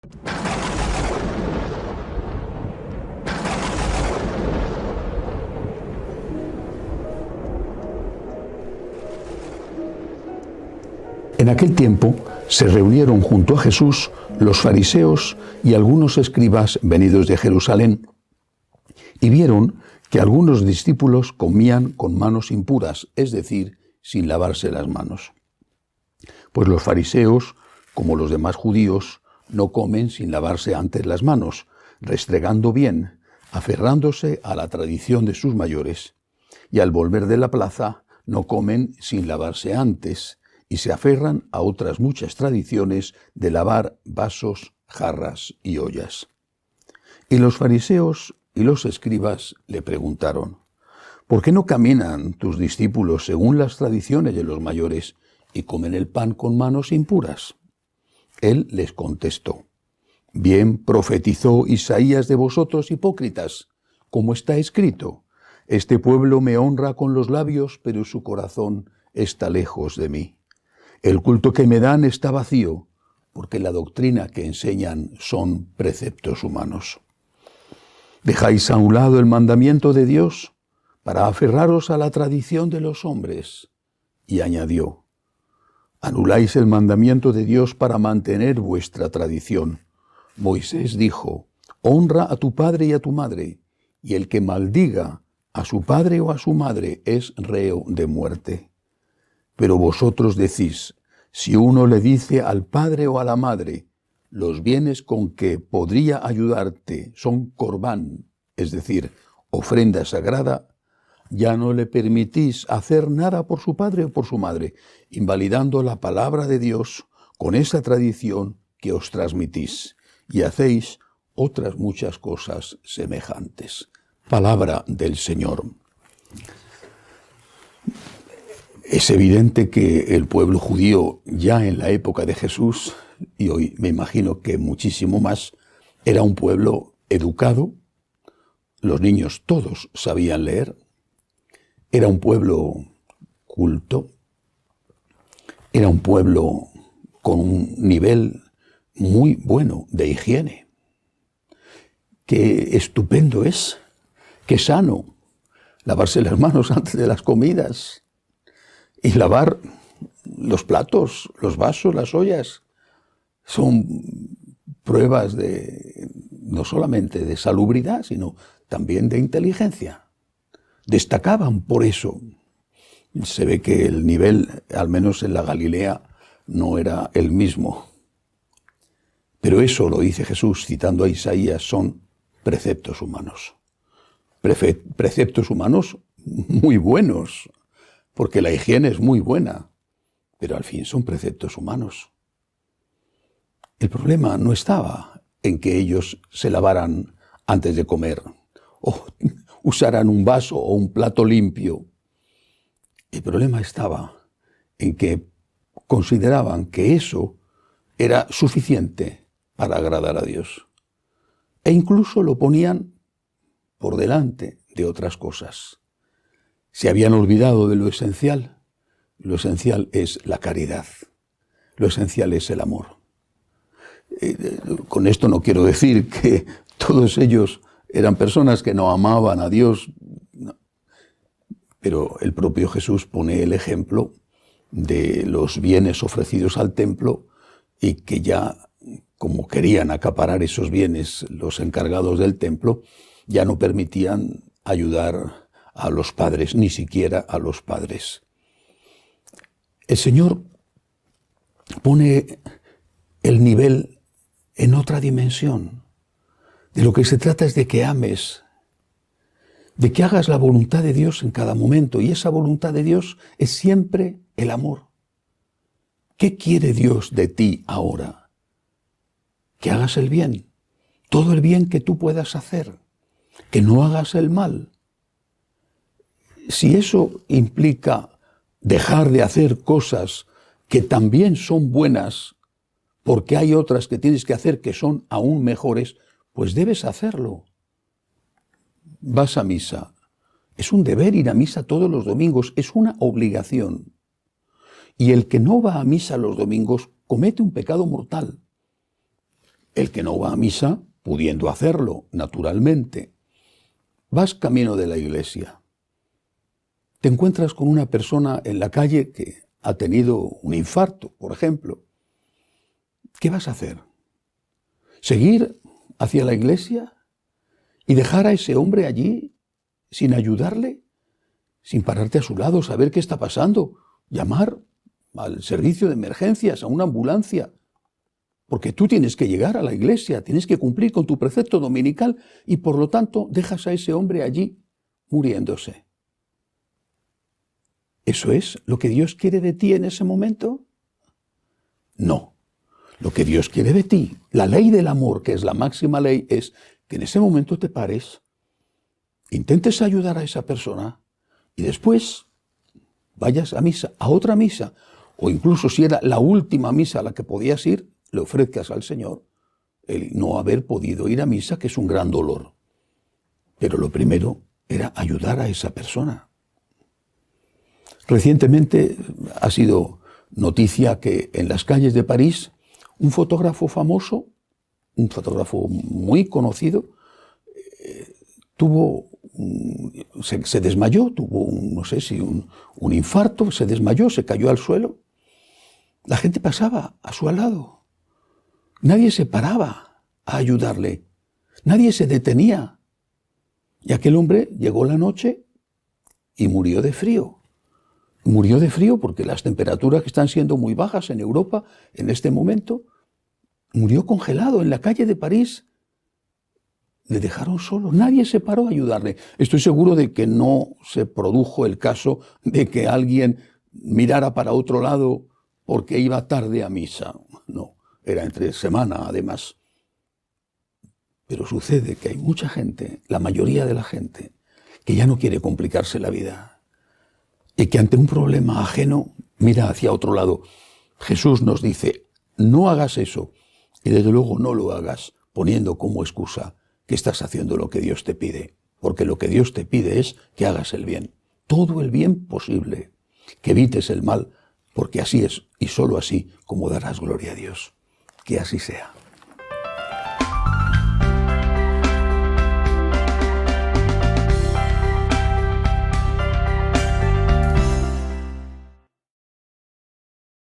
En aquel tiempo se reunieron junto a Jesús los fariseos y algunos escribas venidos de Jerusalén, y vieron que algunos discípulos comían con manos impuras, es decir, sin lavarse las manos. Pues los fariseos, como los demás judíos, no comen sin lavarse antes las manos, restregando bien, aferrándose a la tradición de sus mayores, y al volver de la plaza no comen sin lavarse antes, y se aferran a otras muchas tradiciones de lavar vasos, jarras y ollas. Y los fariseos y los escribas le preguntaron: ¿por qué no caminan tus discípulos según las tradiciones de los mayores y comen el pan con manos impuras? Él les contestó: bien profetizó Isaías de vosotros, hipócritas, como está escrito: este pueblo me honra con los labios, pero su corazón está lejos de mí. El culto que me dan está vacío, porque la doctrina que enseñan son preceptos humanos. Dejáis a un lado el mandamiento de Dios para aferraros a la tradición de los hombres. Y añadió: anuláis el mandamiento de Dios para mantener vuestra tradición. Moisés dijo: honra a tu padre y a tu madre, y el que maldiga a su padre o a su madre es reo de muerte. Pero vosotros decís: si uno le dice al padre o a la madre, los bienes con que podría ayudarte son corbán, es decir, ofrenda sagrada, ya no le permitís hacer nada por su padre o por su madre, invalidando la palabra de Dios con esa tradición que os transmitís, y hacéis otras muchas cosas semejantes. Palabra del Señor. Es evidente que el pueblo judío, ya en la época de Jesús, y hoy me imagino que muchísimo más, era un pueblo educado. Los niños todos sabían leer. Era un pueblo culto. Era un pueblo con un nivel muy bueno de higiene. Qué estupendo es, qué sano lavarse las manos antes de las comidas. Y lavar los platos, los vasos, las ollas, son pruebas no solamente de salubridad, sino también de inteligencia. Destacaban por eso. Se ve que el nivel, al menos en la Galilea, no era el mismo. Pero eso, lo dice Jesús, citando a Isaías, son preceptos humanos. Preceptos humanos muy buenos, porque la higiene es muy buena, pero al fin son preceptos humanos. El problema no estaba en que ellos se lavaran antes de comer, o usaran un vaso o un plato limpio. El problema estaba en que consideraban que eso era suficiente para agradar a Dios. E incluso lo ponían por delante de otras cosas. Se habían olvidado de lo esencial. Lo esencial es la caridad. Lo esencial es el amor. Con esto no quiero decir que todos ellos eran personas que no amaban a Dios, no. Pero el propio Jesús pone el ejemplo de los bienes ofrecidos al templo y que ya, como querían acaparar esos bienes los encargados del templo, ya no permitían ayudar a los padres, ni siquiera a los padres. El Señor pone el nivel en otra dimensión. De lo que se trata es de que ames, de que hagas la voluntad de Dios en cada momento, y esa voluntad de Dios es siempre el amor. ¿Qué quiere Dios de ti ahora? Que hagas el bien, todo el bien que tú puedas hacer, que no hagas el mal. Si eso implica dejar de hacer cosas que también son buenas, porque hay otras que tienes que hacer que son aún mejores, pues debes hacerlo. Vas a misa. Es un deber ir a misa todos los domingos, es una obligación. Y el que no va a misa los domingos comete un pecado mortal. el que no va a misa, pudiendo hacerlo, naturalmente. Vas camino de la iglesia. Te encuentras con una persona en la calle que ha tenido un infarto, por ejemplo. ¿Qué vas a hacer? ¿Seguir hacia la iglesia y dejar a ese hombre allí sin ayudarle? Sin pararte a su lado, saber qué está pasando, llamar al servicio de emergencias, a una ambulancia, porque tú tienes que llegar a la iglesia, tienes que cumplir con tu precepto dominical y por lo tanto dejas a ese hombre allí muriéndose. ¿Eso es lo que Dios quiere de ti en ese momento? No. Lo que Dios quiere de ti, la ley del amor, que es la máxima ley, es que en ese momento te pares, intentes ayudar a esa persona y después vayas a misa, a otra misa, o incluso si era la última misa a la que podías ir, le ofrezcas al Señor el no haber podido ir a misa, que es un gran dolor. Pero lo primero era ayudar a esa persona. Recientemente ha sido noticia que en las calles de París un fotógrafo famoso, un fotógrafo muy conocido, se desmayó, tuvo no sé si un infarto, se desmayó, se cayó al suelo. La gente pasaba a su lado. Nadie se paraba a ayudarle. Nadie se detenía. Y aquel hombre llegó la noche y murió de frío. Murió de frío porque las temperaturas que están siendo muy bajas en Europa en este momento, murió congelado en la calle de París. Le dejaron solo, nadie se paró a ayudarle. Estoy seguro de que no se produjo el caso de que alguien mirara para otro lado porque iba tarde a misa. No, era entre semana además. Pero sucede que hay mucha gente, la mayoría de la gente, que ya no quiere complicarse la vida y que ante un problema ajeno mira hacia otro lado. Jesús nos dice, no hagas eso y desde luego no lo hagas poniendo como excusa que estás haciendo lo que Dios te pide, porque lo que Dios te pide es que hagas el bien, todo el bien posible, que evites el mal, porque así es y solo así como darás gloria a Dios. Que así sea.